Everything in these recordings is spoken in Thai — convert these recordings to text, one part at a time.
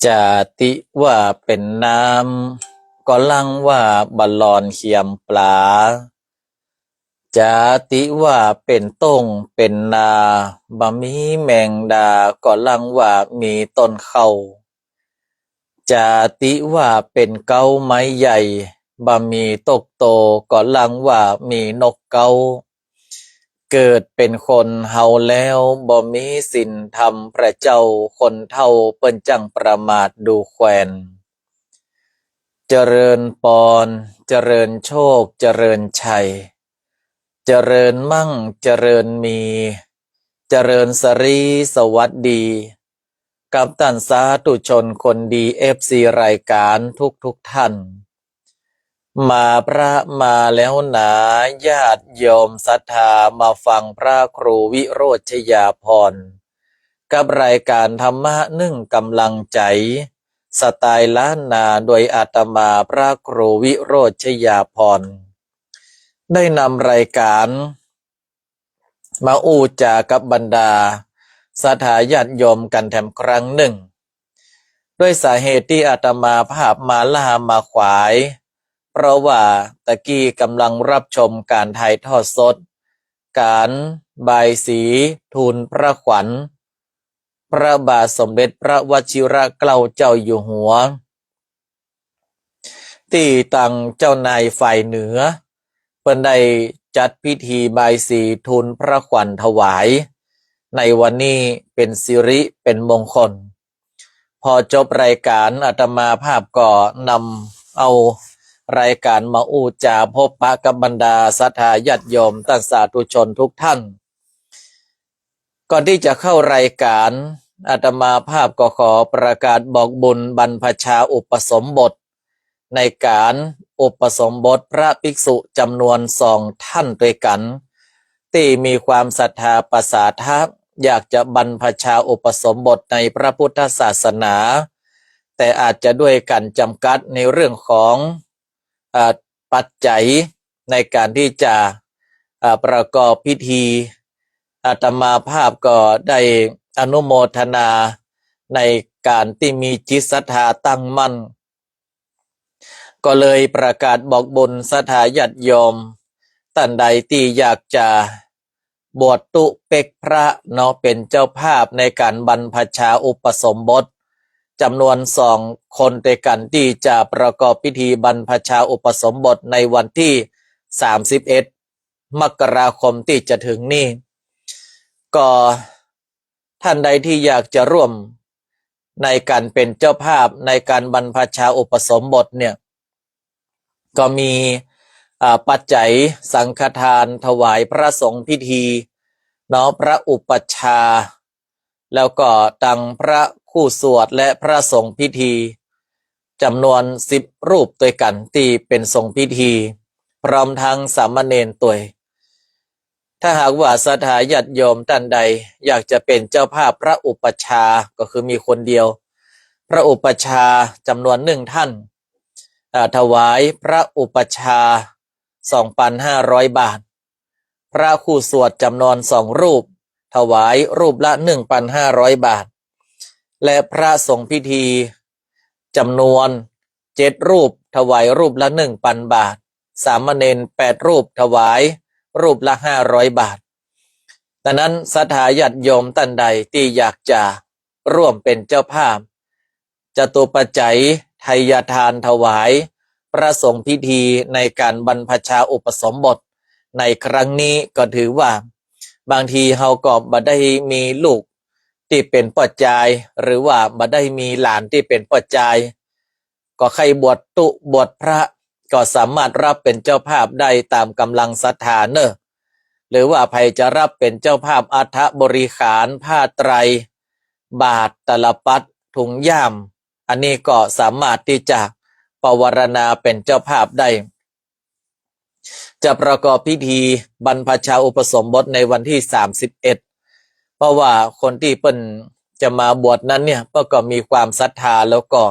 จาติว่าเป็นน้ำก็ลังว่าบะลอนเขียมปลาจาติว่าเป็นต้งเป็นนาบะมีแมงดาก็ลังว่ามีต้นเข้าจาติว่าเป็นเก้าไม้ใหญ่บะมีตกโตก็ลังว่ามีนกเก้าเกิดเป็นคนเฮาแล้วบ่มีสินธรรมพระเจ้าคนเท่าเปิ้นจังประมาทดูแควนเจริญปอนเจริญโชคเจริญชัยเจริญมั่งเจริญมีเจริญสรีสวัสดีกับท่านสาธุชนคนดีFCรายการทุกท่านมาพระมาแล้วหนาญาติโยมศรัทธามาฟังพระครูวิโรจยาภรณ์กับรายการธรรมะนึ่งกำลังใจสไตล์ล้านนาโดยอาตมาพระครูวิโรจยาภรณ์ได้นำรายการมาอู้จากับบรรดาศรัทธาญาติโยมกันแถมครั้งหนึ่งด้วยสาเหตุที่อาตมาภาพมาล่ามาขวายเพราะว่าตะกี้กำลังรับชมการถ่ายทอดสดการบายสีทูลพระขวัญพระบาทสมเด็จพระวชิรเกล้าเจ้าอยู่หัวที่ตั้งเจ้านายฝ่ายเหนือเพิ่นได้จัดพิธีบายสีทูลพระขวัญถวายในวันนี้เป็นสิริเป็นมงคลพอจบรายการอาตมาภาพก็นำเอารายการมาอู้จาพบปะกับบรรดาศรัทธาญาติโยมท่านสาธุชนทุกท่านก่อนที่จะเข้ารายการอาตมาภาพก็ขอประกาศบอกบุญบรรพชาอุปสมบทในการอุปสมบทพระภิกษุจำนวน2 ท่านด้วยกันที่มีความศรัทธาประสาทะอยากจะบรรพชาอุปสมบทในพระพุทธศาสนาแต่อาจจะด้วยการจำกัดในเรื่องของปัจจัยในการที่จะประกอบพิธีอาตมาภาพก็ได้อนุโมทนาในการที่มีจิตศรัทธาตั้งมั่นก็เลยประกาศบอกบุญศรัทธาญาติโยมท่านใดที่อยากจะบวชตุเป็กพระเนาะเป็นเจ้าภาพในการบรรพชาอุปสมบทจำนวน2 คนด้วยกันที่จะประกอบพิธีบรรพชาอุปสมบทในวันที่31 มกราคมที่จะถึงนี้ก็ท่านใดที่อยากจะร่วมในการเป็นเจ้าภาพในการบรรพชาอุปสมบทเนี่ยก็มีปัจจัยสังฆทานถวายพระสงฆ์พิธีเนาะพระอุปัชฌาย์แล้วก็ตังพระคู่สวดและพระสงฆ์พิธีจำนวน10 รูปด้วยกันที่เป็นสงฆ์พิธีพร้อมทั้งสามเณรตัวถ้าหากว่าศรัทธาญาติโยมท่านใดอยากจะเป็นเจ้าภาพพระอุปัชฌาย์ก็คือมีคนเดียวพระอุปัชฌาย์จำนวน1 ท่านถวายพระอุปัชฌาย์ 2,500 บาทพระคู่สวดจำนวน2 รูปถวายรูปละ 1,500 บาทและพระสงฆ์พิธีจำนวน7 รูปถวายรูปละ 1,000 บาทสามเณร8 รูปถวายรูปละ500 บาทดังนั้นศรัทธาญาติโยมท่านใดที่อยากจะร่วมเป็นเจ้าภาพจตุปัจจัยไทยทานถวายพระสงฆ์พิธีในการบรรพชาอุปสมบทในครั้งนี้ก็ถือว่าบางทีเฮาก็บ่ได้มีลูกที่เป็นปัจจัยหรือว่าบ่ได้มีหลานที่เป็นปัจจัยก็ใครบวชตุบวชพระก็สามารถรับเป็นเจ้าภาพได้ตามกำลังศรัทธาเนอะหรือว่าใครจะรับเป็นเจ้าภาพอัฐบริขารผ้าไตรบาทตลปัดถุงย่ามอันนี้ก็สามารถที่จะปวารณาเป็นเจ้าภาพได้จะประกอบพิธีบรรพชาอุปสมบทในวันที่31เพราะว่าคนที่เปิ้นจะมาบวชนั้นเนี่ยก็มีความศรัทธาแล้วก็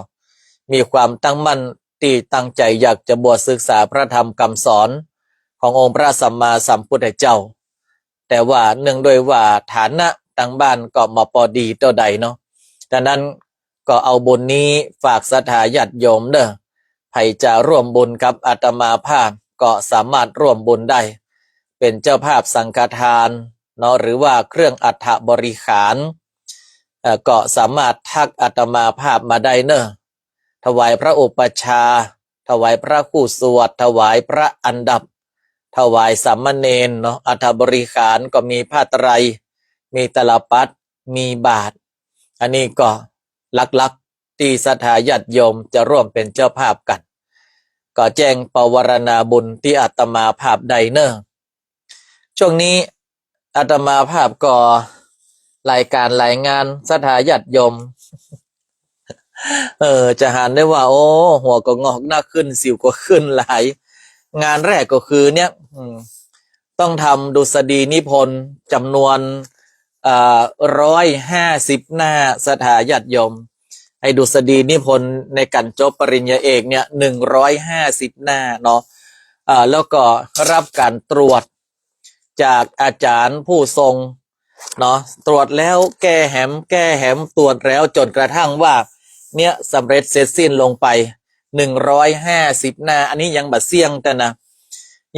มีความตั้งมั่นที่ตั้งใจอยากจะบวชศึกษาพระธรรมคำสอนขององค์พระสัมมาสัมพุทธเจ้าแต่ว่าเนื่องด้วยว่าฐานะทางบ้านก็มาพอดีเท่าใดเนาะดังนั้น ก็เอาบุญนี้ฝากศรัทธาญาติโยมเด้อใครจะร่วมบุญกับอาตมาภาพก็สามารถร่วมบุญได้เป็นเจ้าภาพสังฆทานเนาะหรือว่าเครื่องอัฐบริขารก็สามารถทักอาตมาภาพมาได้เนอะถวายพระอุปชาถวายพระคู่สวดถวายพระอันดับถวายสามเณรเนาะอัฐบริขารก็มีผ้าไตรมีตลับปัดมีบาทอันนี้ก็ลักๆที่ศรัทธาญาติโยมจะร่วมเป็นเจ้าภาพกันก็แจ้งปวารณาบุญที่อาตมาภาพใดเนอะช่วงนี้อาตมาภาพก็รายการรายงานศรัทธาญาติโยมจะหันได้ว่าโอ้หัวก็งอกหน้าขึ้นสิวก็ขึ้นหลายงานแรกก็คือเนี่ยต้องทำดุษฎีนิพนธ์จำนวน150 หน้าศรัทธาญาติโยมให้ดุษฎีนิพนธ์ในการจบปริญญาเอกเนี่ย150 หน้าเนาะแล้วก็รับการตรวจจากอาจารย์ผู้ทรงเนาะตรวจแล้วแก้แหมตรวจแล้วจนกระทั่งว่าเนี่ยสำเร็จเสร็จสิ้นลงไป150 หน้าอันนี้ยังบัดเสี่ยงแต่นะ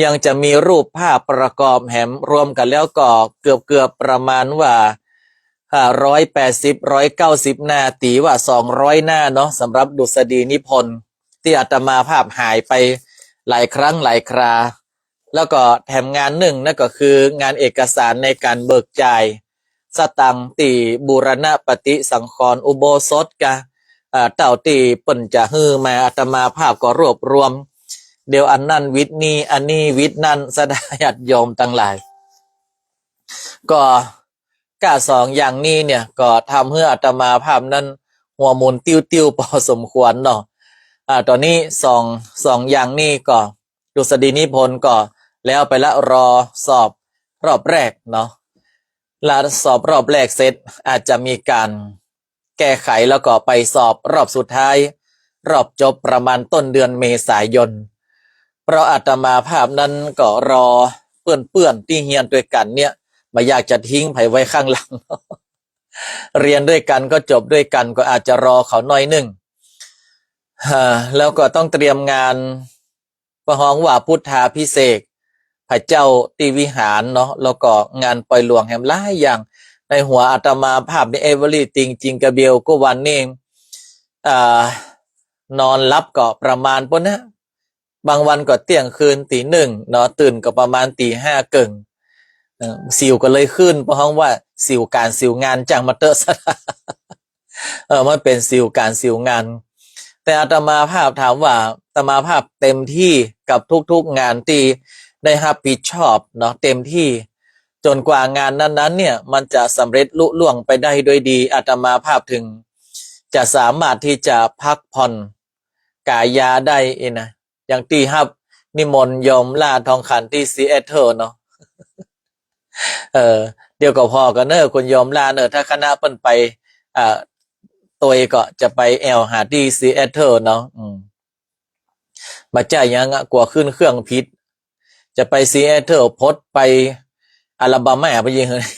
ยังจะมีรูปภาพประกอบแหมรวมกันแล้วก็เกือบประมาณว่า180-190 หน้าตีว่า200 หน้าเนาะสำหรับดุษฎีนิพนธ์ที่อาตมาภาพหายไปหลายครั้งหลายคราแล้วก็แถมงานหนึ่งนั่นก็คืองานเอกสารในการเบิกจ่ายสตังค์ตีบูรณปฏิสังขรณ์อุโบสถกะเต่าตีเปิ่นจะฮือมาอาตมาภาพก็รวบรวมเดี๋ยวอันนั่นวิทย์นี้อันนี้วิทย์นั่นสดาญาติโยมทั้งหลายก็สองอย่างนี้เนี่ยก็ทำให้อาตมาภาพนั้นหัวมุนติ้วพอสมควรเนาะตอนนี้สองอย่างนี้ก็ดุษฎีนิพนธ์ก็แล้วไปละรอสอบรอบแรกเนาะลาสอบรอบแรกเสร็จอาจจะมีการแก้ไขแล้วก็ไปสอบรอบสุดท้ายรอบจบประมาณต้นเดือนเมษายนเพราะอาตมาภาพนั้นก็รอเพื่อนที่เรียนด้วยกันเนี่ยไม่อยากจะทิ้งไผไว้ข้างหลัง เรียนด้วยกันก็จบด้วยกันก็อาจจะรอเขาหน่อยหนึ่งแล้วก็ต้องเตรียมงานประห้องว่าพุทธาพิเศษกพระเจ้าตีวิหารเนาะแล้วก็งานปล่อยหลวงแห่งหลายอย่างในหัวอาตมาภาพในเอเวอรี่ติงจิงกระเบียวก็วันนี้นอนรับก็ประมาณปนนะบางวันก็เที่ยงคืนตี 1เนาะตื่นก็ประมาณตี 5เกิงสิวก็เลยขึ้นเพราะว่าสิวการสิวงานจังมาเตอร์ซะมันเป็นสิวการสิวงานแต่อาตมาภาพถามว่าอาตมาภาพเต็มที่กับทุกๆงานที่ได้รับผิดชอบเนาะเต็มที่จนกว่างานนั้นๆเนี่ยมันจะสำเร็จลุล่วงไปได้ด้วยดีอาตมาภาพถึงจะสามารถที่จะพักผ่อนกายาได้นะอย่างที่ครับนิมนต์โยมล่าทองขันที่ซีแอตเทิลเนาะเดี๋ยวก็พอกันเนอะคุณโยมล่าเนอะถ้าคณะเปิ้นไปตัวก็จะไปแอลหาที่ซีแอตเทิลเนาะมาจ่ายยังกลัวขึ้นเครื่องพิษจะไปซีแอตเทิลพดไปอลาบามาไปยิงเลย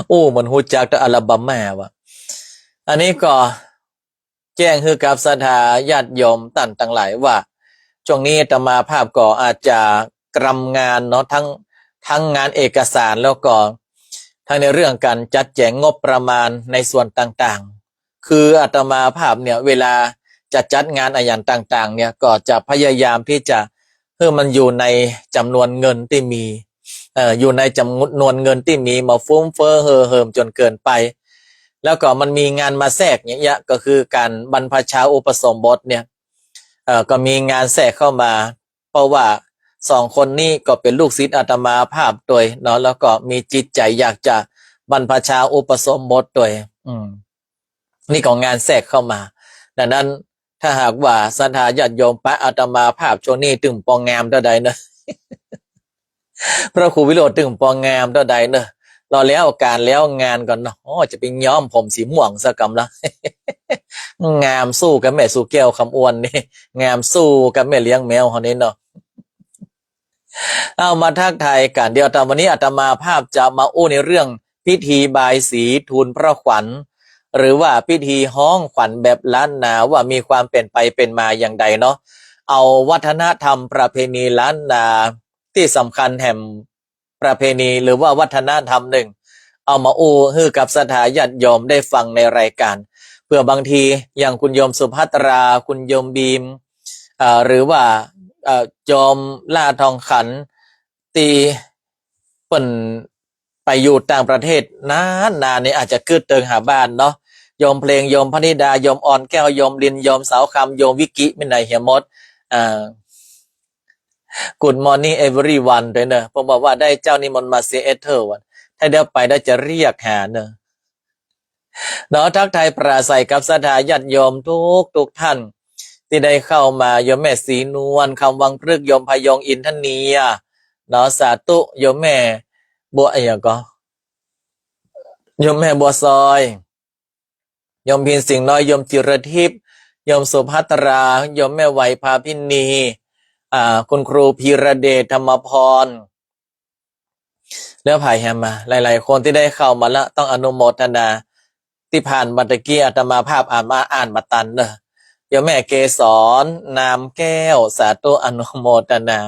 โอ้มันฮู้จักแต่อลาบามาว่ะอันนี้ก็แจ้งคือกับศรัทธาญาติโยมต่างหลายว่าช่วงนี้อาตมาภาพก็อาจจะกรำงานเนาะทั้งงานเอกสารแล้วก็ทั้งในเรื่องการจัดแจงงบประมาณในส่วนต่างๆคืออาตมาภาพเนี่ยเวลาจะจัดงานอย่างต่างๆเนี่ยก็จะพยายามที่จะเพื่อมันอยู่ในจำนวนเงินที่มีอยู่ในจำนวนเงินที่มีมาฟุ้งเฟ้อเหิมจนเกินไปแล้วก็มันมีงานมาแทรกอย่างเงี้ยก็คือการบรรพชาอุปสมบทเนี่ยก็มีงานแทรกเข้ามาเพราะว่า2 คนนี้ก็เป็นลูกศิษย์อาตมาภาพโดยเนาะแล้วก็มีจิตใจอยากจะบรรพชาอุปสมบทโดยนี่ก็งานแทรกเข้ามาดังนั้นถ้าหากว่าศรัทธาญาติโยมพระอาตมาภาพช่วงนี้ตึงปองงามเท่าใดเนอะ พระครูวิโรจน์ตึงปองงามเท่าใดเนอะรอแล้วการแล้วงานก่อนเนาะจะเป็นย้อมผมสีม่วงสักกำละ งามสู้กับแม่สู้แก้วคำอ้วนนี่งามสู้กับแม่เลี้ยงแมวเขานี่เนาะเอามาทักทายกันเดี๋ยวตอนวันนี้อาตมาภาพจะมาอู้ในเรื่องพิธีบายสีทูลพระขวัญ หรือว่าพิธีฮ้องขวัญแบบล้านนาว่ามีความเป็นไปเป็นมาอย่างใดเนาะเอาวัฒนธรรมประเพณีล้านนาที่สำคัญแห่งประเพณีหรือว่าวัฒนธรรมหนึ่งเอามาอู้ให้กับสถาญาติโยมได้ฟังในรายการเพื่อบางทีอย่างคุณโยมสุภัตราคุณโยมบีมหรือว่าโยมล่าทองขันตีเปิ่นไปอยู่ต่างประเทศนานนี่อาจจะคืดเติงหาบ้านเนาะโยมเพลงโยมพนิดาโยมอ่อนแก้วโยมลินโยมสาวคำโยมวิกิไม่ไหนเฮียมดGood morning everyone ด้วยเนอะผมบอกว่าได้เจ้านิมนต์มาเซียเธอวันถ้าเดี๋ยวไปได้จะเรียกหาเนอะเนาะทักทายปราศัยกับสถาญาติโยมทุกท่านที่ได้เข้ามาโยมแม่ศรีนวลคำวังพฤกษ์โยมพยงอินทเนียเนาะสาธุโยมแม่บัวอะไรก็โยมแม่บัวซอยโยมพินสิงห์น้อยโยมจิรทิพย์โยมสุภัตราโยมแม่ไหวพาพินีคุณครูพีระเดชธรรมพรแล้วภายแฮมมาหลายๆคนที่ได้เข้ามาแล้วต้องอนุโมทนาที่ผ่านบัตรกี้อาตมาภาพอ่านมาตันเนอะโยมแม่เกศรนามแก้วสาธุอนุโมทนา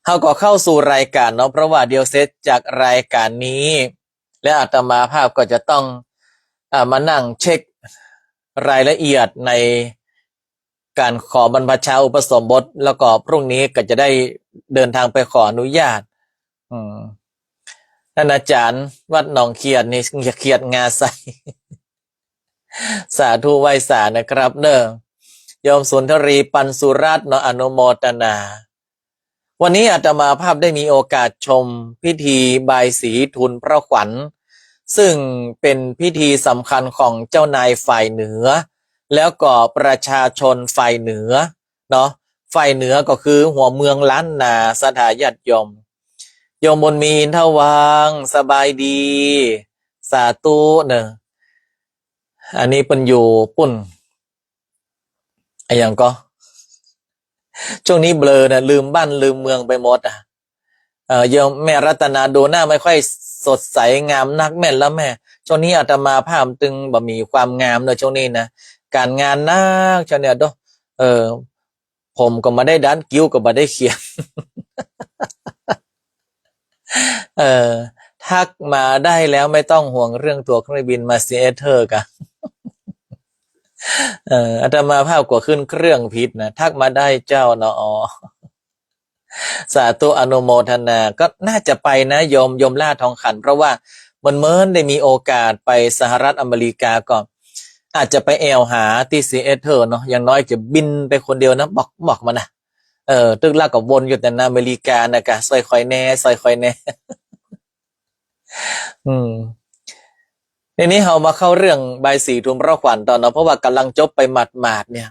เขาก็เข้าสู่รายการเนาะเพราะว่าเดียวเสร็จจากรายการนี้และอาตมาภาพก็จะต้องมานั่งเช็ครายละเอียดในการขอบรรพชาอุปสมบทแล้วก็พรุ่งนี้ก็จะได้เดินทางไปขออนุญาตท่านอาจารย์วัดหนองเขียดนี่เขียดงาใส สาธุไหว้สานะครับเนอะโยมสุนทรีปันสุรัตน์เนาะอนุโมทนาวันนี้อาตมาภาพได้มีโอกาสชมพิธีบายสีทุนพระขวัญซึ่งเป็นพิธีสำคัญของเจ้านายฝ่ายเหนือแล้วก็ประชาชนฝ่ายเหนือเนาะฝ่ายเหนือก็คือหัวเมืองล้านนาสถาญาติโยมบุญมีอินทวังสบายดีสาธุเนอะอันนี้เป็นอยู่ปุ่นอย่างก็ช่วงนี้เบลอนะลืมบ้านลืมเมืองไปหมดโยมแม่รัตนาดูหน้าไม่ค่อยสดใสงามนักแม่นแล้วแม่ช่วงนี้อาตมาภาพตึงบ่มีความงามเลยช่วงนี้นะการงานนักช่วงเนี้ยด้วยผมก็มาได้ด้านกิ้วก็มาได้เขียน ทักมาได้แล้วไม่ต้องห่วงเรื่องตัวเครื่องบินมาซีเอเธอร์กันอาตมาภาพกว่าขึ้นเครื่องผิดนะทักมาได้เจ้าเนาะสาธุอนุโมทนาก็น่าจะไปนะโยมล่าทองขันเพราะว่ามันเมินได้มีโอกาสไปสหรัฐอเมริกาก่อนอาจจะไปแอลหาที่ซีแอตเทิลเนาะอย่างน้อยจะบินไปคนเดียวนะบอกมานะตึกลากกับวนอยู่แต่ในอเมริกานะกะซอยคอยแน่ซอยคอยแน่ ทีนี้เรามาเข้าเรื่องใบสีทุนพระขวัญตอนเนาะเพราะว่ากำลังจบไปหมาดเนี่ย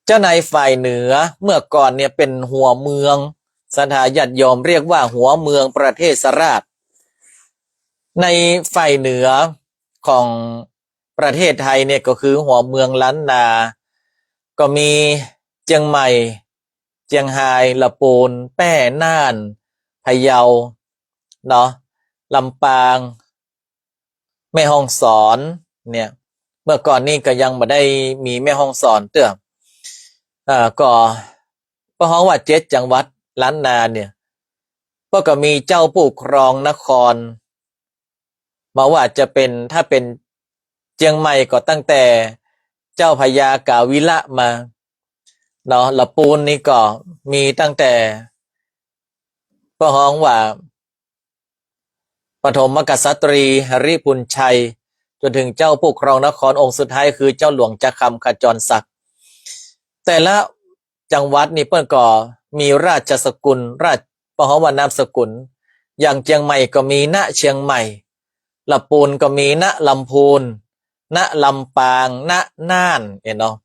เจ้านายฝ่ายเหนือเมื่อก่อนเนี่ยเป็นหัวเมืองสถาญาติโยมเรียกว่าหัวเมืองประเทศสราชในฝ่ายเหนือของประเทศไทยเนี่ยก็คือหัวเมืองล้านนาก็มีเชียงใหม่เชียงรายละปูนแป้น่านพะเยาเนาะลำปางแม่ฮ่องสอนเนี่ยเมื่อก่อนนี่ก็ยังไม่ได้มีแม่ฮ่องสอนเตื้อก็เพราะว่า7 จังหวัดล้านนาเนี่ยก็มีเจ้าผู้ครองนครมาว่าจะเป็นถ้าเป็นเชียงใหม่ก็ตั้งแต่เจ้าพญากาวิระมาเนาะละปูนนี่ก็มีตั้งแต่ก็ฮ้องว่าปฐมกษัตรีหริพุนชัยจนถึงเจ้าผู้ครองนครองค์สุดท้ายคือเจ้าหลวงจักรคำขจรศักดิ์แต่ละจังหวัดนี่เปิ้นก็มีราชสกุลราชปหวานามสกุลอย่างเชียงใหม่ก็มีณเชียงใหม่ลำพูนก็มีณลำพูนณลำปางณน่านเนาะ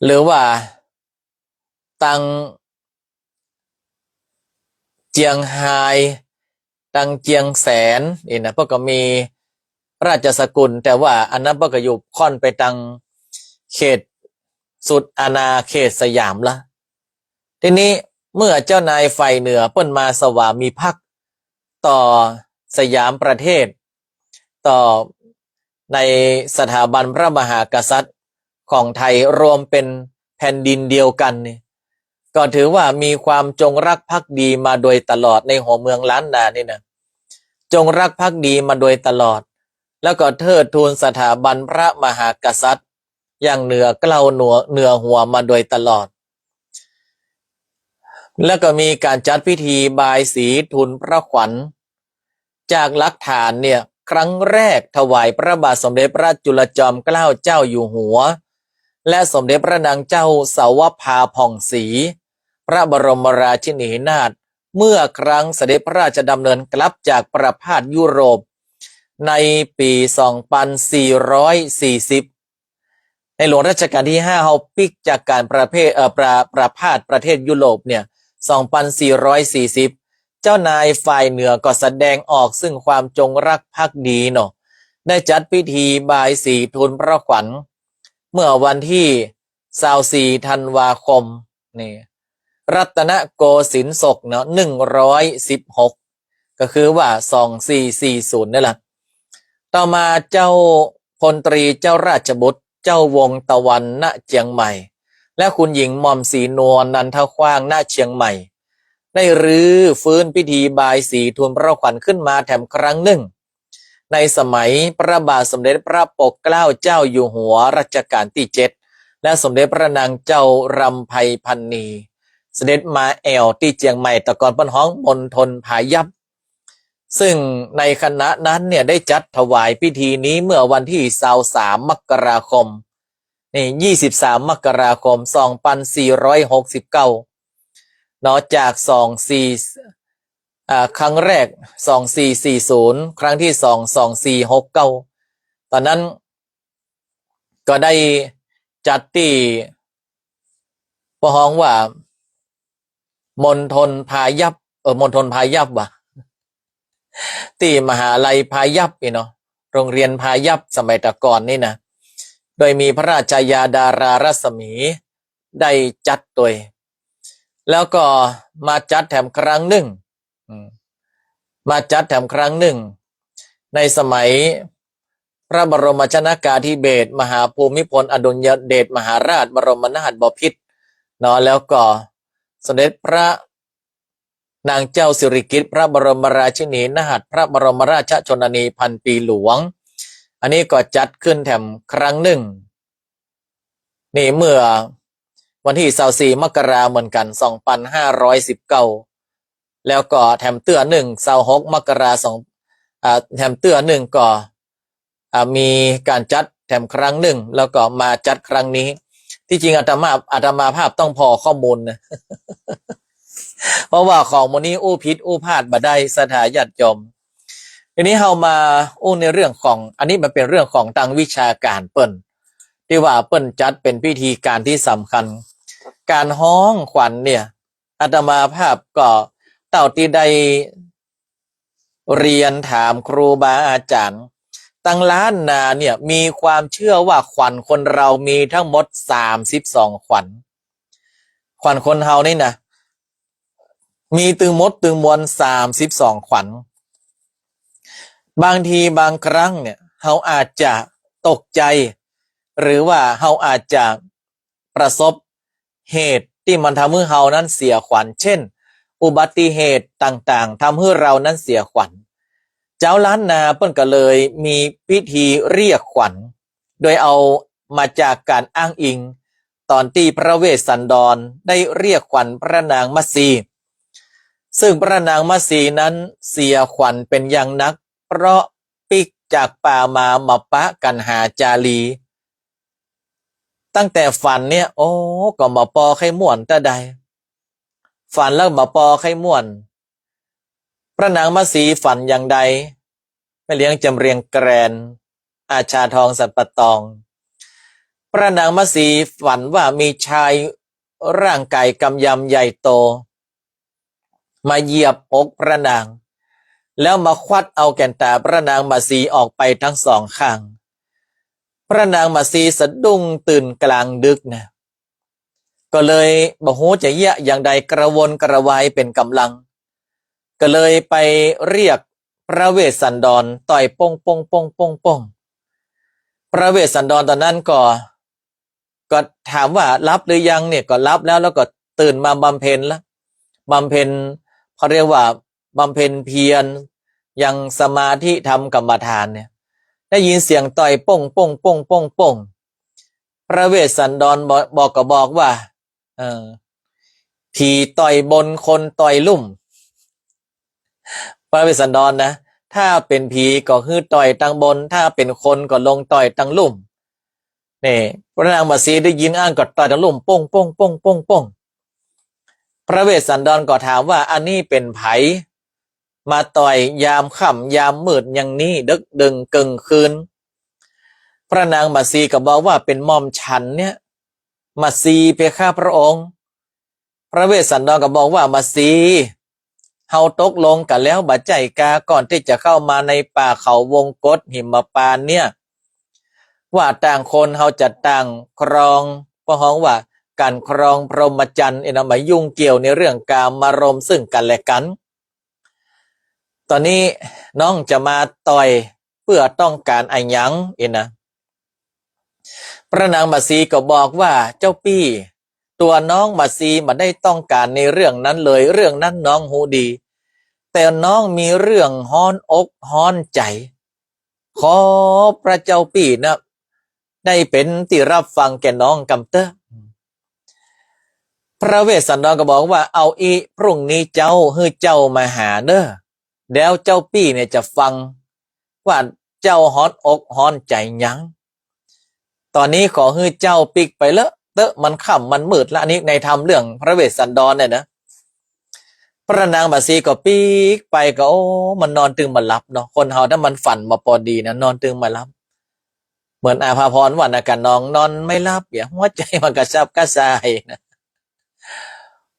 หรือว่าตังเจียงไฮตังเจียงแสนนะพวกก็มีราชสกุลแต่ว่าอันนั้นพวกก็อยู่ค่อนไปตังเขตสุดอาณาเขตสยามละทีนี้เมื่อเจ้านายฝ่ายเหนือเปิ้นมาสวามิภักดิ์ต่อสยามประเทศ ต่อในสถาบันพระมหากษัตริย์ของไทยรวมเป็นแผ่นดินเดียวกันนี่ก็ถือว่ามีความจงรักภักดีมาโดยตลอดในหัวเมืองล้านนานี่นะจงรักภักดีมาโดยตลอดแล้วก็เทิดทูนสถาบันพระมหากษัตริย์อย่างเหนือเกล้าเหนือหัวมาโดยตลอดแล้วก็มีการจัดพิธีบายสีทุนพระขวัญจากหลักฐานเนี่ยครั้งแรกถวายพระบาทสมเด็จพระจุลจอมเกล้าเจ้าอยู่หัวและสมเด็จพระนางเจ้าสาวภาผ่องศรีพระบรมราชินีนาถเมื่อครั้งเสด็จพระราชดำเนินกลับจากประพาสยุโรปในปี 2440 ในหลวงรัชกาลที่ 5เฮาปิกจากการประพาสประเทศยุโรปเนี่ย 2440 เจ้านายฝ่ายเหนือก็แสดงออกซึ่งความจงรักภักดีเนาะได้จัดพิธีบายสีทูลพระขวัญเมื่อวันที่24 ธันวาคมนี่รัตนโกสินทร์ศกเนาะ116ก็คือว่า2440นี่แหละต่อมาเจ้าพลตรีเจ้าราชบุตรเจ้าวงตะวันณเชียงใหม่และคุณหญิงหม่อมศรีนวลนันทขว้างณเชียงใหม่ได้รื้อฟื้นพิธีบายสีทูลพระขวัญขึ้นมาแถมครั้งหนึ่งในสมัยพระบาทสมเด็จพระปกเกล้าเจ้าอยู่หัวรัชกาลที่ 7และสมเด็จพระนางเจ้ารำไพพรรณีเสด็จมาแอวที่เชียงใหม่ตะกอนปนห้องมณฑลผายัพซึ่งในคณะนั้นเนี่ยได้จัดถวายพิธีนี้เมื่อวันที่23 มกราคมนี่23 มกราคม 2469เนาะจากครั้งแรก2440ครั้งที่2 2469ตอนนั้นก็ได้จัดที่พห้องว่ามณฑลพายัพมณฑลพายัพว่ะที่มหาลัยพายัพเนาะโรงเรียนพายัพสมัยตะก่อนนี่นะโดยมีพระราชยาดารารัศมีได้จัดตัวแล้วก็มาจัดแถมครั้งหนึ่งในสมัยพระบรมชนกาธิเบศรมหาภูมิพลอดุลยเดชมหาราชบรมนาถบพิตรเนาะแล้วก็สมเด็จพระนางเจ้าสิริกิติ์พระบรมราชินีนาถพระบรมราชชนนีพันปีหลวงอันนี้ก็จัดขึ้นแถมครั้งหนึ่งนี่เมื่อวันที่24 มกราเหมือนกัน2519แล้วก็แถมเตื้อ26 มกราแถมเตื้อก็มีการจัดแถมครั้งหนึ่งแล้วก็มาจัดครั้งนี้ที่จริงอาตมาภาพต้องพอข้อมูลนะเพราะว่าของมูนี้อู้ผิดอู้พลาดบ่ได้สถาญาติโยมทีนี้เรามาอู้ในเรื่องของอันนี้มันเป็นเรื่องของทางวิชาการเปิ้นที่ว่าเปิ้นจัดเป็นพิธีการที่สำคัญการฮ้องขวัญเนี่ยอาตมาภาพก็เต่าที่ได้เรียนถามครูบาอาจารย์ตั้งล้านนาเนี่ยมีความเชื่อว่าขวัญคนเรามีทั้งหมด32ขวัญคนเฮานี่นะมีตึงมดตึงมวล32ขวัญบางทีบางครั้งเนี่ยเฮาอาจจะตกใจหรือว่าเฮาอาจจะประสบเหตุที่มันทำให้เฮานั้นเสียขวัญเช่นอุบัติเหตุต่างๆทำให้เรานั้นเสียขวัญเจ้าล้านนาเปิ้นก็เลยมีพิธีเรียกขวัญโดยเอามาจากการอ้างอิงตอนที่พระเวสสันดรได้เรียกขวัญพระนางมัตสีซึ่งพระนางมัตสีนั้นเสียขวัญเป็นอย่างนักเพราะปิกจากป่ามาปะกันหาจารีตั้งแต่ฝันเนี่ยโอ้ก็มาปอไข่ม่วนแต่ใดฝันแล้วมาปอไข่ม่วนพระนางมัตสีฝันอย่างใดแม่เลี้ยงจำเรียงแกรนอาชาทองสัตว์ปะตองพระนางมัตสีฝันว่ามีชายร่างกายกำยำใหญ่โตมาเหยียบอกพระนางแล้วมาควัดเอาแก่นตาพระนางมัตสีออกไปทั้งสองข้างพระนางมัตสีสะดุ้งตื่นกลางดึกนะก็เลยบ่ฮู้จะเยะอย่างใดกระวนกระวายเป็นกำลังก็เลยไปเรียก พระเวสสันดรต่อยป้งป้งป้งป้งป้งพระเวสสันดรตอนนั้นก็ถามว่ารับหรือยังเนี่ยก็รับแล้วก็ตื่นมาบำเพ็ญแล้วบำเพ็ญเขาเรียกว่าบำเพ็ญเพียรยังสมาธิทำกรรมฐานเนี่ยได้ยินเสียงต่อยป้งป้งป้งป้งป้งพระเวสสันดรบอกว่าผีต่อยบนคนต่อยลุ่มพระเวสสันดรนะถ้าเป็นผีก็คือต่อยตั้งบนถ้าเป็นคนก็ลงต่อยตั้งลุ่มนี่พระนางมัสีได้ยินอ้างก็ต่อยตั้งลุ่มป้งป้งป้งป้งป้งพระเวสสันดรก็ถามว่าอันนี้เป็นไผมาต่อยยามค่ำยามมืดอย่างนี้ดึกดึงกึ่งคืนพระนางมัสีก็บอกว่าเป็นหม่อมฉันเนี่ยมัสีเพคะพระองค์พระเวสสันดรก็บอกว่ามัสีเฮาตกลงกันแล้วบัดใจกาก่อนที่จะเข้ามาในป่าเขาวงกฏหิมพานต์เนี่ยว่าต่างคนเฮาจะต่างครองเพราะฮ้องว่าการครองพรหมจรรย์นะมายุ่งเกี่ยวในเรื่องกามารมณ์ซึ่งกันและกันตอนนี้น้องจะมาต่อยเพื่อต้องการไอ้หยังนะพระนางมัสีก็บอกว่าเจ้าปี้ตัวน้องมัสีมาได้ต้องการในเรื่องนั้นเลยเรื่องนั้นน้องหูดีแต่น้องมีเรื่องฮ้อนอกฮ้อนใจขอพระเจ้าปี้นะได้เป็นที่รับฟังแก่น้องกำเตอพระเวสสันดรก็บอกว่าเอาอีพรุ่งนี้เจ้ามาหาเด้อแล้วเจ้าปี้เนี่ยจะฟังว่าเจ้าฮ้อนอกฮ้อนใจยังตอนนี้ขอให้เจ้าปิกไปเลอะเตอะมันค่ำมันมืดละนี่ในธรรมเรื่องพระเวสสันดรเนี่ยนะพระนางมัสีก็ปิกไปก็โอ้มันนอนตึงมาลับเนาะคนเฮาถ้ามันฝันมาพอดีนะนอนตึงมาลับเหมือนอาภาพรว่านะกันน้องนอนไม่ลับอย่าหัวใจมันกระซับกระส่ายนะ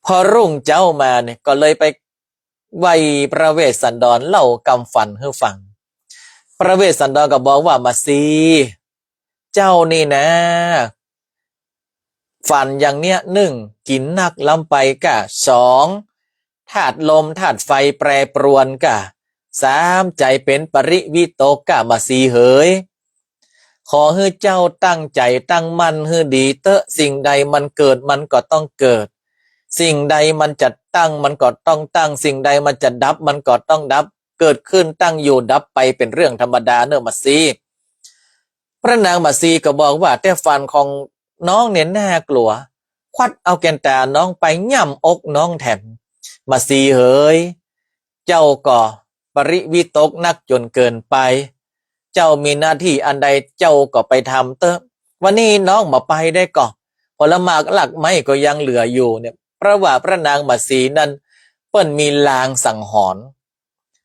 พอรุ่งเจ้ามาเนี่ยก็เลยไปไหว้พระเวสสันดรเล่ากำฝันให้ฟังพระเวสสันดรก็บอกว่ามัสีเจ้านี่นะฝันอย่างเนี้ยหนึ่งกินนักล้ำไปกะสองธาตุลมธาตุไฟแปรปรวนกะสามใจเป็นปริวิตกกะมาสีเหยขอให้เจ้าตั้งใจตั้งมั่นให้ดีเตอะสิ่งใดมันเกิดมันก็ต้องเกิดสิ่งใดมันจะตั้งมันก็ต้องตั้งสิ่งใดมันจะดับมันก็ต้องดับเกิดขึ้นตั้งอยู่ดับไปเป็นเรื่องธรรมดาเนอะมัสีพระนางมัสีก็บอกว่าแต่ฟันของน้องเนี่ยน่ากลัวควัดเอาแกนตาน้องไปย่ำอกน้องแถมมัสีเอ๋ยเจ้าก็ปริวิตกนักจนเกินไปเจ้ามีหน้าที่อันใดเจ้าก็ไปทำเตอะวันนี้น้องมาไปได้ก่อผลหมากหลักไม้ก็ยังเหลืออยู่เนี่ยเพราะว่าพระนางมัสีนั้นเปิ้นมีลางสังหรณ์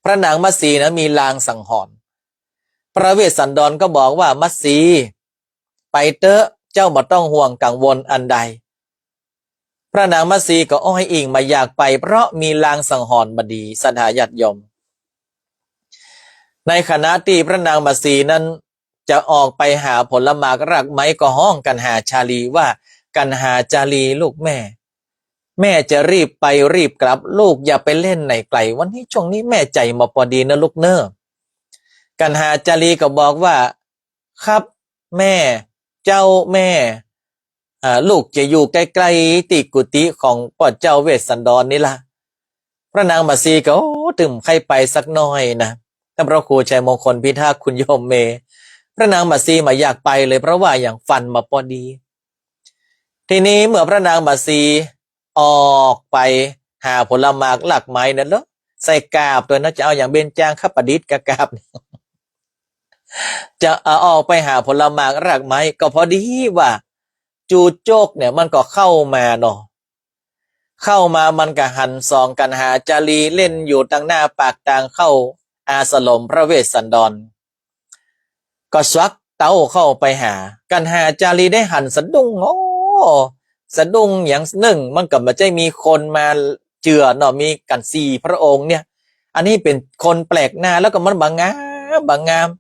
พระนางมัสีนะมีลางสังหรณ์พระเวสสันดรก็บอกว่ามัสีไปเตอะเจ้าบ่ต้องห่วงกังวลอันใดพระนางมัสีก็อ้อยอิงมาอยากไปเพราะมีลางสังหรณ์บดีสถาญาติโยมในขณะที่พระนางมัสีนั้นจะออกไปหาผลหมากรากไม้ก็ห้องกันหาชาลีว่ากันหาจาลีลูกแม่จะรีบไปรีบกลับลูกอย่าไปเล่นในไกลวันนี้ช่วงนี้แม่ใจมาพอดีนะลูกเนอะกันหาจาลีก็บอกว่าครับแม่เจ้าแม่ลูกจะอยู่ใกล้ๆติกุฏิของพ่อเจ้าเวสสันดรนี่ล่ะพระนางมัสีก็ถึงใครไปสักน้อยนะท่านพระครูชัยมงคลพิทักษ์คุณโยมเมพระนางมัสีมาอยากไปเลยเพราะว่าอย่างฟันมาพอดีทีนี้เมื่อพระนางมัสีออกไปหาผลหมากหลักไม้นั่นแล้วใส่กาบตัวนะจะเอาอย่างเบญจางคประดิษฐ์กาบจะออกไปหาผลหมากรากไม้ก็พอดีว่าจูโจกเนี่ยมันก็เข้ามาเนาะเข้ามามันก็หันซองกันหาจารีเล่นอยู่ตั้งหน้าปากทางเข้าอาสลมพระเวสสันดรก็สวักเต้าเข้าไปหากันหาจารีได้หันสะดุ้งโอ้สะดุ้งอย่างหนึ่งมันก็ไม่ใช่มีคนมาเจือเนาะมีกันสี่พระองค์เนี่ยอันนี้เป็นคนแปลกหน้าแล้วก็มันบางงาม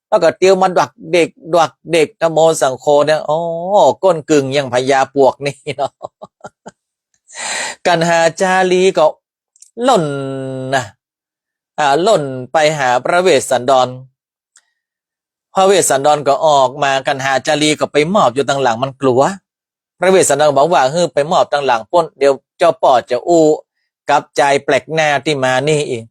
แล้วก็เตียวมาดักเด็กธโมสังโฆเนี่ยอ๋อก้นกึ่งอย่างพญาปวกนี่เนาะกันหาจารีก็ล่นนะ ล่นไปหาพระเวสสันดรพระเวสสันดรก็ออกมากันหาจารีก็ไปมอบอยู่ตั้งหลังมันกลัวพระเวสสันดรบอกว่าไปมอบตั้งหลังป้นเดี๋ยวเจ้าป่อจะอู้กับใจแปลกหน้าที่มานี่อีก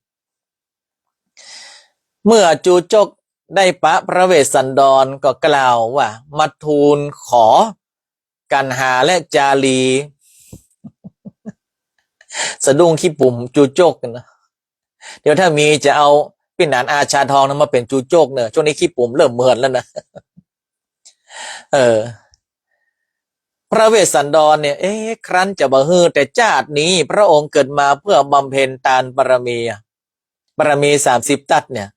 เมื่อจูจกได้ปะพระเวสสันดรก็กล่าวว่ามาทูลขอกันหาและจารีสะดุ้งขี้ปุ่มจูจกนะเดี๋ยวถ้ามีจะเอาปิ่นหนานอาชาทองนั้นมาเป็นจูจกเนอะช่วงนี้ขี้ปุ่มเริ่มเหมือนแล้วนะพระเวสสันดรเนี่ยครั้นจะบ่ฮือแต่ชาตินี้พระองค์เกิดมาเพื่อบำเพ็ญทานบารมี30ทัศเนี่ย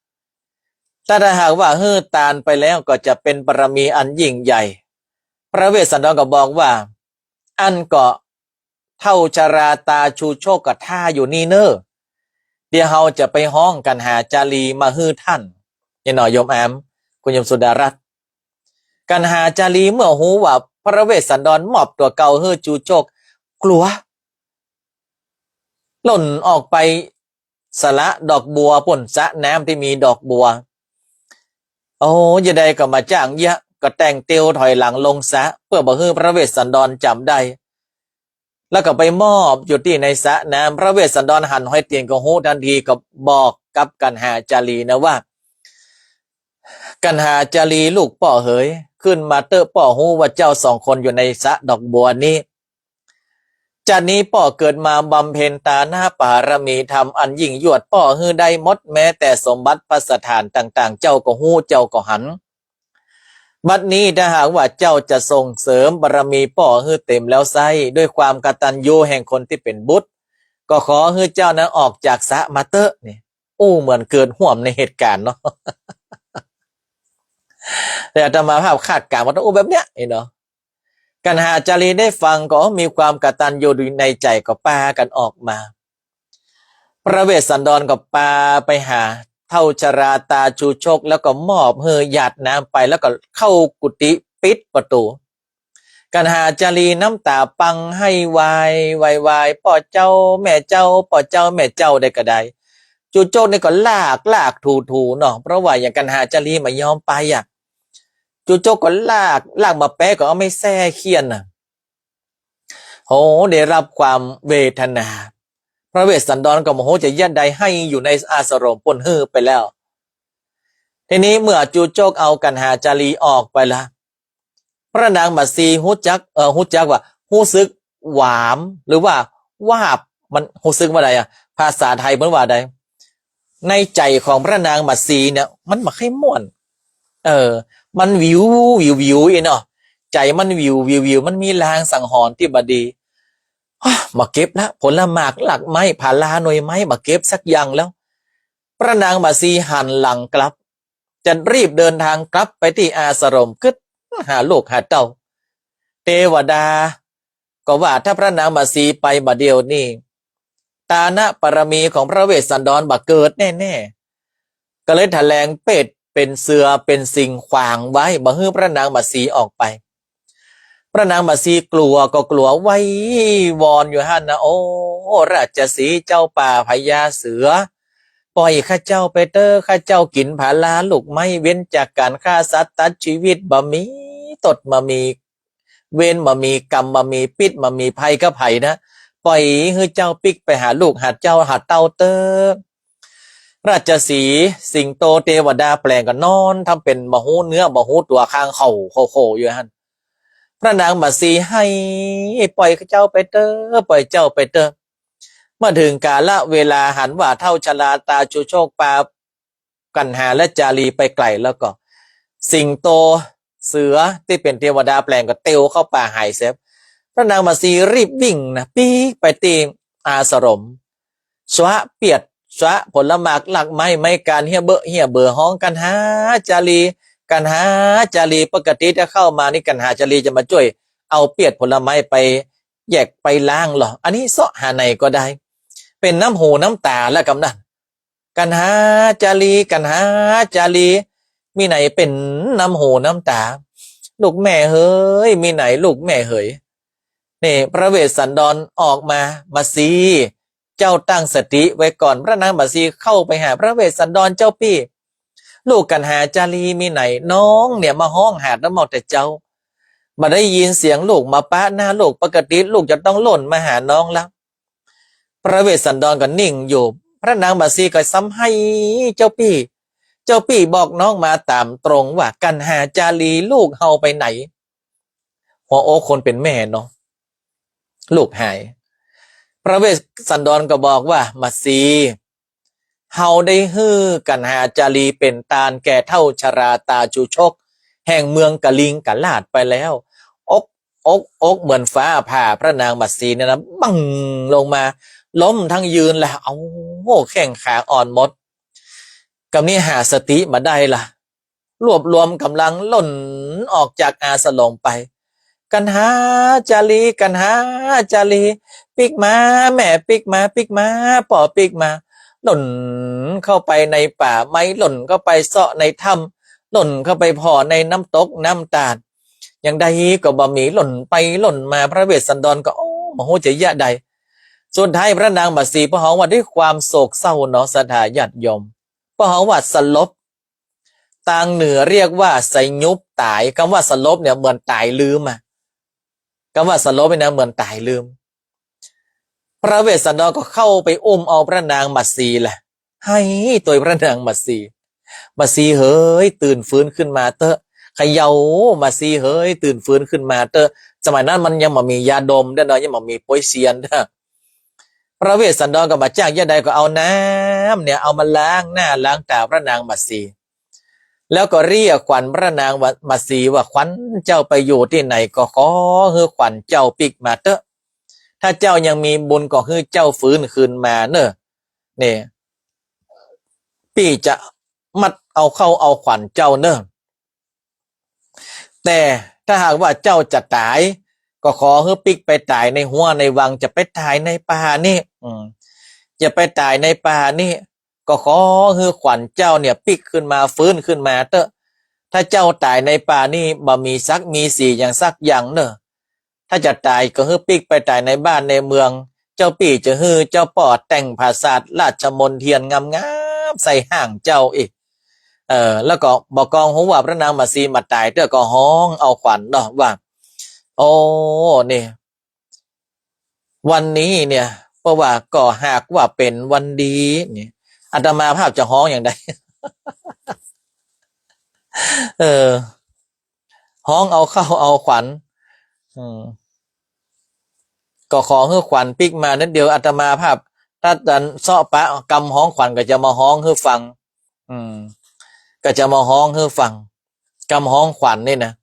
ถ้าหากว่าฮือทานไปแล้วก็จะเป็นบารมีอันยิ่งใหญ่พระเวสสันดรก็บอกว่าอันก็เท่าชราตาชูโชคกับท่าอยู่นี่เนอะเดี๋ยวเราจะไปห้องกันหาจารีมาฮือท่านเนี่ยหน่อยโยมแอมคุณโยมสุดารัตน์กันหาจารีเมื่อหูว่าพระเวสสันดรมอบตัวเก่าฮือจูโจกกลัวหล่นออกไปสละดอกบัวป่นสะน้ำที่มีดอกบัวโอ้ยใดก็มาจ้างเยอะก็แต่งเตียวถอยหลังลงสะเพื่อบ่ฮือพระเวสสันดรจำได้แล้วก็ไปมอบอยู่ที่ในสระน้ำพระเวสสันดรหันห้อยเตียนก็หูทันทีก็บอกกับกันหาจารีนะว่ากันหาจารีลูกป่อเหยขึ้นมาเตอะป่อหูว่าเจ้า2 คนอยู่ในสระดอกบัวนี้จากนี้ป่อเกิดมาบำเพ็ญตาหน้าปารมีธรรมอันยิ่งยวดป่อฮือได้มดแม้แต่สมบัติพัสถานต่างๆเจ้าก็หูเจ้าก็หันบัดนี้ถ้าหากว่าเจ้าจะส่งเสริมบารมีป่อฮือเต็มแล้วไซด้วยความกตัญญูแห่งคนที่เป็นบุตรก็ขอฮือเจ้านั้นออกจากสระมาเตอะนี่เหมือนเกิดห่วมในเหตุการณ์เนาะ แต่อาตมาภาพคาดการณ์ว่าแบบเนี้ยเนาะกันหาจารีได้ฟังก็มีความกตัญญูในใจก็ปากันออกมาพระเวสสันดรก็ปาไปหาเท่าชราตาชูโชคแล้วก็มอบหยาดน้ำไปแล้วก็เข้ากุฏิปิดประตูกันหาจารีน้ำตาปังให้วายป่อเจ้าแม่เจ้าป่อเจ้าแม่เจ้าได้ก็ได้จูโจกนี่ก็ลากถูเนาะเพราะว่าอย่างกันหาจารีมายอมไปจูโจกก็ลากมาแปะก็เอาไม่แซ่เคียนน่ะโหได้รับความเวทนาพระเวสสันดรก็โมโหจะยันใดให้อยู่ในอาสรมปนฮือไปแล้วทีนี้เมื่อจูโจกเอากันหาจารีออกไปละพระนางมัตสีฮู้จักว่าฮู้ซึกหวามหรือว่าวาบมันฮู้ซึกว่าใดภาษาไทยมันว่าใดในใจของพระนางมัตสีเนี่ยมันบ่ค่อยม่วนมันวิวเนาะใจมันวิวมันมีลางสังหรณ์ที่บดีมาเก็บละผลหมากหลักไม้ผาลาหน่วยไม้มาเก็บสักอย่างแล้วพระนางมัตสีหันหลังกลับจะรีบเดินทางกลับไปที่อาสรมกึศหาลูกหาเต้าเทวดาก็ว่าถ้าพระนางมัตสีไปบัดเดียวนี่ตานะปรมีของพระเวสสันดรบักเกิดแน่ๆก็เลยแถลงเป็ดเป็นเสือเป็นสิ่งขวางไว้บ่ให้พระนางมัตสีออกไปพระนางมัตสีกลัวก็กลัวไว้วอนอยู่หั่นนะโอ้ราชสีห์เจ้าป่าพญาเสือปล่อยข้าเจ้าไปเตอข้าเจ้ากินผาลาลูกไม้เว้นจากการฆ่าสัตว์ตัดชีวิตบ่มีตดบ่มีเว้นบ่มีกรรมบ่มีปิดบ่มีภัยก็ภัยนะปล่อยให้เจ้าปิกไปหาลูกหาเจ้าหาเต้าเตอราชสีห์สิงโตเทวดาแปลงกันนอนทำเป็นบ่ฮู้เนื้อบ่ฮู้ตัวข้างเข่าโคอยู่หั่นพระนางมัตสีให้ปล่อยเจ้าไปเตอปล่อยเจ้าไปเตอเมื่อถึงกาลเวลาหันว่าเท่าชลาตาชูโชคปากันหาและจารีไปไกลแล้วก็สิงโตเสือที่เป็นเทวดาแปลงก็เตียวเข้าป่าหายเซฟพระนางมัตสีรีบวิ่งนะปีกไปตีอาสรมสวะเปียดสวะผลหมากหลักไม้ไม่การเฮียเบอห้องกันหาจารีกันหาจารีปกติถ้าเข้ามานี่กันหาจารีจะมาช่วยเอาเปียดผลไม้ไปแยกไปล้างหรออันนี้เสาะหาไหนก็ได้เป็นน้ำหูน้ำตาและกำนันกันหาจารีกันหาจารีมีไหนเป็นน้ำหูน้ำตาลูกแม่เฮ้ยมีไหนลูกแม่เฮ้ยนี่พระเวสสันดรออกมาซี เจ้าตั้งสติไว้ก่อนพระนางบัดซีเข้าไปหาพระเวสสันดรเจ้าพี่ลูกกันหาจารีมีไหนน้องเนี่ยมาห้องหาดน้ำมอกแต่เจ้ามาได้ยินเสียงลูกมาปะหน้าลูกปกติลูกจะต้องหล่นมาหาน้องแล้วพระเวสสันดรก็นิ่งอยู่พระนางบัดซีก็ซ้ำให้เจ้าพี่บอกน้องมาตามตรงว่ากันหาจารีลูกเฮาไปไหนหัวโอคนเป็นแม่เนาะลูกหายพระเวสสันดรก็บอกว่ามาซีเฮาได้ฮื้อกันหาจารีเป็นตาลแก่เท่าชราตาจูชกแห่งเมืองกะลิงกะลาดไปแล้วอกเหมือนฟ้าผ่าพระนางมัตสีเนี่ยนะบังลงมาล้มทั้งยืนแล้วเอาแข้งขาอ่อนหมดกำนี้หาสติมาได้ล่ะรวบรวมกำลังล่นออกจากอาสลงไปกันหาจารีกันหาจารีปิกมาแม่ปิกมาป่อปิกมาหล่นเข้าไปในป่าไม้หล่นเข้าไปเสาะในถ้ำหล่นเข้าไปพอในน้ำตกน้ำตาลอย่างใดก็บ่มีหล่นไปหล่นมาพระเวสสันดรก็มโหจะยะใดส่วนท้ายพระนางบัดสีพระหองว่าด้วยความโศกเศร้าเนาะสถาญาติโยมพระหองว่าสลบทางเหนือเรียกว่าไสยุบตายคำว่าสลบเนี่ยเหมือนตายลืมคำว่าสลบเนี่ยเหมือนตายลืมพระเวสสันดรก็เข้าไปอุ้มเอาพระนางมัตสีแหละให้ตัวพระนางมัตสีเฮ้ยตื่นฟื้นขึ้นมาเตอะเขย่ามัตสีเฮ้ยตื่นฟื้นขึ้นมาเตอะสมัยนั้นมันยังไม่มียาดมด้วยเนาะยังไม่มีโปยเซียนเด้อพระเวสสันดรก็มาจ้างยาใดก็เอาน้ำเนี่ยเอามาล้างหน้าล้างตาพระนางมัตสีแล้วก็เรียกขวัญพระนางมัตสีว่าขวัญเจ้าไปอยู่ที่ไหนก็ขอให้ขวัญเจ้าปิกมาเตอะถ้าเจ้ายังมีบุญก็คือเจ้าฟื้นคืนมาเนอะเนี่ยพี่จะมัดเอาเข้าเอาขวัญเจ้าเนอะแต่ถ้าหากว่าเจ้าจะตายก็ขอให้ปิกไปตายในหัวในวังจะไปตายในป่านี่จะไปตายในป่านี่ก็ขอให้ขวัญเจ้าเนี่ยปิกขึ้นมาฟื้นขึ้นมาเตอะถ้าเจ้าตายในป่านี่บ่มีสักมีสี่อย่างสักอย่างเนอะถ้าจะตายก็ฮือปิกไปตายในบ้านในเมืองเจ้าปี่จะฮือเจ้าปอดแต่งภาษาราชมนเทียนงามๆใส่ห่างเจ้าอีกแล้วก็บอกกองหัวพระนางมัตสีมาตายเด้อก็ห้องเอาขวัญเนาะว่าโอ้นี่วันนี้เนี่ยเพราะว่าก็หากว่าเป็นวันดีนี่อาตมาภาพจะห้องอย่างใด ห้องเอาเข้าเอาขวัญก็ขอให้ขวัญปิกมานั่นเดียวอาตมาภาพถ้าดันเสาะปะกำห้องขวัญก็จะมาห้องให้ฟังก็จะมาห้องให้ฟังกำห้องขวัญนี่นะ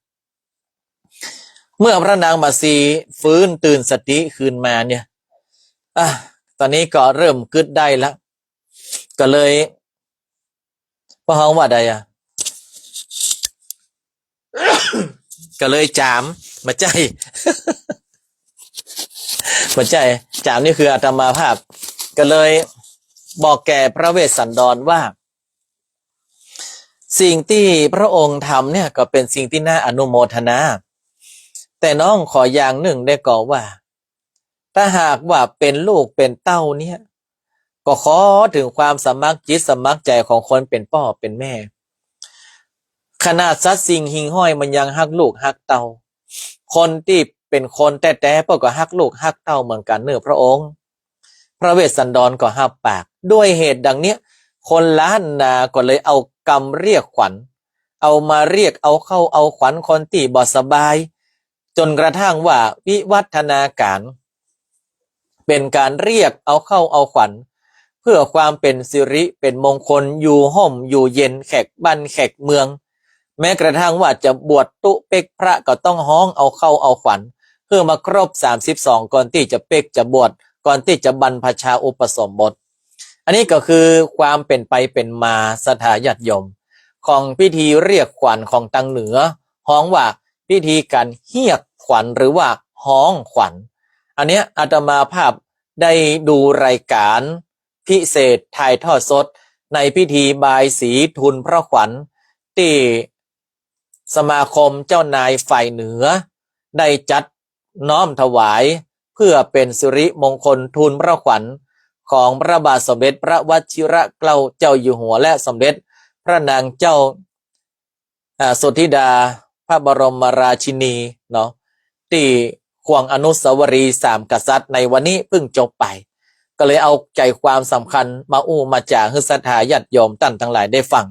เมื่อพระนางมัตสีฟื้นตื่นสติคืนมาเนี่ยตอนนี้ก็เริ่มกึดได้แล้วก็เลยพระห้องว่าใดก็เลยจามมาใจมาใจจามนี่คืออาตมาภาพก็เลยบอกแก่พระเวสสันดรว่าสิ่งที่พระองค์ทำเนี่ยก็เป็นสิ่งที่น่าอนุโมทนาแต่น้องขออย่างหนึ่งได้ก่อว่าถ้าหากว่าเป็นลูกเป็นเต้าเนี่ยก็ขอถึงความสมัครจิตสมัครใจของคนเป็นพ่อเป็นแม่ขนาดสัตว์สิ่งหิ่งห้อยมันยังฮักลูกฮักเต้าคนที่เป็นคนแต่พวกก็ฮักลูกฮักเต้าเหมือนกันเนื้อพระองค์พระเวสสันดรก็หับปากด้วยเหตุดังเนี้ยคนล้านนาก็เลยเอากรรมเรียกขวัญเอามาเรียกเอาเข้าเอาขวัญคนที่บ่สบายจนกระทั่งว่าวิวัฒนาการเป็นการเรียกเอาเข้าเอาขวัญเพื่อความเป็นสิริเป็นมงคลอยู่ห่มอยู่เย็นแขกบ้านแขกเมืองแม้กระทั่งว่าจะบวชตุเป็กพระก็ต้องห้องเอาเข้าเอาขวัญเพื่อมาครบ32ก่อนที่จะเป็กจะบวชก่อนที่จะบรรพชาอุปสมบทอันนี้ก็คือความเป็นไปเป็นมาสถาญาติโยมของพิธีเรียกขวัญของทางเหนือห้องว่าพิธีการเฮียกขวัญหรือว่าห้องขวัญอันเนี้ยอาตมาภาพได้ดูรายการพิเศษถ่ายทอดสดในพิธีบายสีทุนพระขวัญที่สมาคมเจ้านายฝ่ายเหนือได้จัดน้อมถวายเพื่อเป็นสิริมงคลทุนพระขวัญ ของพระบาทสมเด็จพระวชิรเกล้าเจ้าอยู่หัวและสมเด็จพระนางเจ้าสุทธิดาพระบรมราชินีเนาะที่ควงอนุสาวรีย์3 กษัตริย์ในวันนี้เพิ่งจบไปก็เลยเอาใจความสำคัญมามาจากให้ศรัทธาญาติโยมท่านทั้งหลายได้ฟัง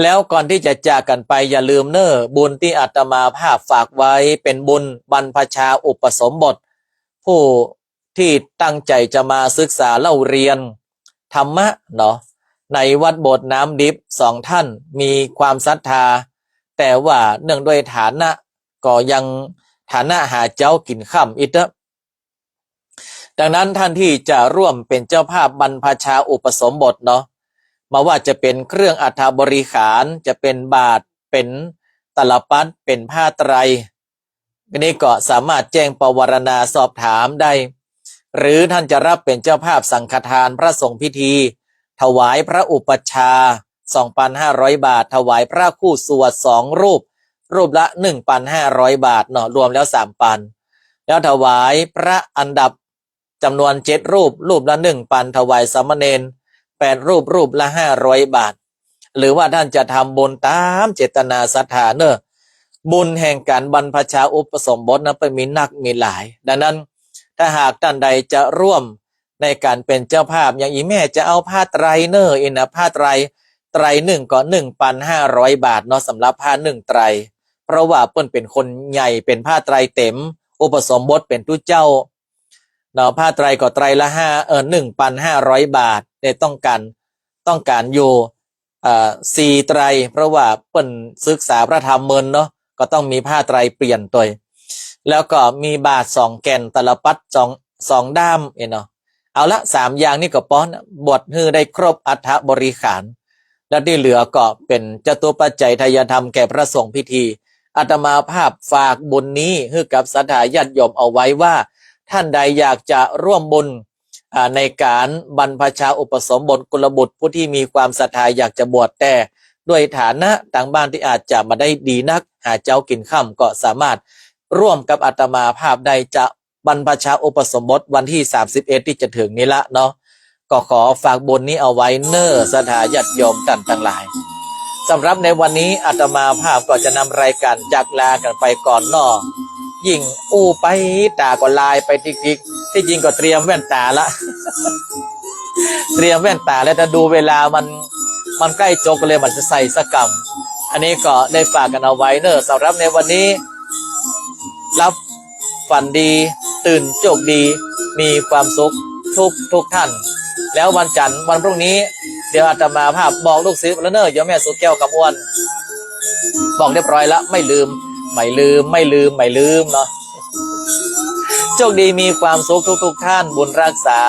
แล้วก่อนที่จะจากกันไปอย่าลืมเนอะบุญที่อาตมาภาพฝากไว้เป็นบุญบรรพชาอุปสมบทผู้ที่ตั้งใจจะมาศึกษาเล่าเรียนธรรมะเนาะในวัดโบสถ์น้ำดิบ2 ท่านมีความศรัทธาแต่ว่าเนื่องด้วยฐานะก็ยังฐานะหาเจ้ากินข้ามอีกนะดังนั้นท่านที่จะร่วมเป็นเจ้าภาพบรรพชาอุปสมบทเนาะมาว่าจะเป็นเครื่องอัฐบริขารจะเป็นบาตรเป็นตลับปัดเป็นผ้าไตรนี่ก็สามารถแจ้งปวารณาสอบถามได้หรือท่านจะรับเป็นเจ้าภาพสังฆทานพระสงฆ์พิธีถวายพระอุปัชฌาย์ 2,500 บาทถวายพระคู่สวด2 รูปรูปละ 1,500 บาทเนาะรวมแล้ว 3,000 แล้วถวายพระอันดับจำนวน7 รูปรูปละ 1,000 ถวายสามเณร8 รูปรูปละ 500 บาทหรือว่าท่านจะทำบุญตามเจตนาศรัทธาเนอะบุญแห่งการบรรพชาอุปสมบทนั้นเป็นมีนักมีหลายดังนั้นถ้าหากท่านใดจะร่วมในการเป็นเจ้าภาพอย่างอีแม่จะเอาผ้าไตรเนอะอินะผ้าไตรหนึ่งก็ 1,500 บาทเนาะสำหรับผ้า1 ไตรเพราะว่าเปิ้นเป็นคนใหญ่เป็นผ้าไตรเต็มอุปสมบทเป็นทุเจ้าเนาะผ้าไตรก็ไตรละ1,500 บาทเนี่ยต้องการอยู่4 ไตรเพราะว่าเปิ้นศึกษาพระธรรมเมินเนาะก็ต้องมีผ้าไตรเปลี่ยนตัวแล้วก็มีบาท2 แก่นตลับปัด2 ด้ามเนาะเอาละ3 อย่างนี่ก็ป้อนบวชฮือได้ครบอัฐบริขารแล้วที่เหลือก็เป็นจตุปัจจัยทายธรรมแก่พระสงฆ์พิธีอาตมาภาพฝากบุญนี้ให้กับศรัทธาญาติโยมเอาไว้ว่าท่านใดอยากจะร่วมบุญในการบรรพชาอุปสมบทกุลบุตรผู้ที่มีความศรัทธาอยากจะบวชแต่ด้วยฐานะต่างบ้านที่อาจจะมาได้ดีนักหาเจ้ากินค่ำก็สามารถร่วมกับอาตมาภาพได้จะบรรพชาอุปสมบทวันที่31ที่จะถึงนี้ละเนาะก็ขอฝากบุญนี้เอาไว้เนอศรัทธาญาติโยมท่านทั้งหลายสำหรับในวันนี้อาตมาภาพก็จะนำรายการจากลากันไปก่อนเนาะยิ่งไปตาก็ลายไปทิกๆที่จริงก็เตรียมแว่นตาละ เตรียมแว่นตาแล้วถ้าดูเวลามันใกล้จบเลยมันจะใส่สักกำอันนี้ก็ได้ฝากกันเอาไว้เนอะสำหรับในวันนี้รับฝันดีตื่นโชคดีมีความสุขทุกท่านแล้ววันจันทร์วันพรุ่งนี้เดี๋ยวอาตมาภาพบอกลูกศิษย์แล้วเนอะโยมแม่สุแก้วกำอ้วนบอกเรียบร้อยแล้วไม่ลืมเนาะโชคดีมีความสุขทุกท่านบุญรักษา